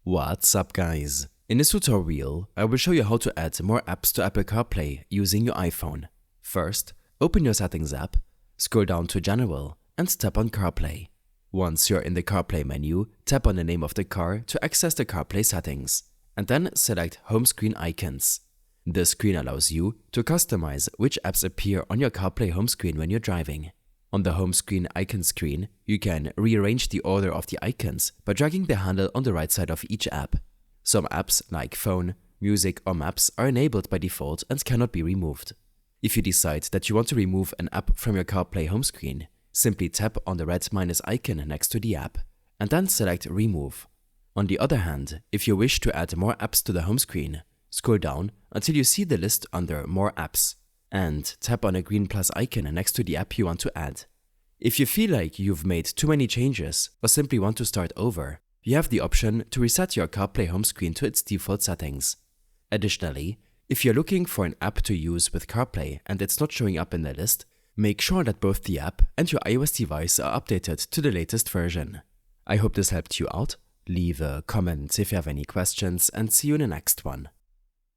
What's up guys? In this tutorial, I will show you how to add more apps to Apple CarPlay using your iPhone. First, open your Settings app, scroll down to General and tap on CarPlay. Once you're in the CarPlay menu, tap on the name of the car to access the CarPlay settings, and then select Home Screen Icons. This screen allows you to customize which apps appear on your CarPlay home screen when you're driving. On the home screen icon screen, you can rearrange the order of the icons by dragging the handle on the right side of each app. Some apps like Phone, Music or Maps are enabled by default and cannot be removed. If you decide that you want to remove an app from your CarPlay home screen, simply tap on the red minus icon next to the app, and then select Remove. On the other hand, if you wish to add more apps to the home screen, scroll down until you see the list under More Apps, and tap on a green plus icon next to the app you want to add. If you feel like you've made too many changes or simply want to start over, you have the option to reset your CarPlay home screen to its default settings. Additionally, if you're looking for an app to use with CarPlay and it's not showing up in the list, make sure that both the app and your iOS device are updated to the latest version. I hope this helped you out. Leave a comment if you have any questions and see you in the next one.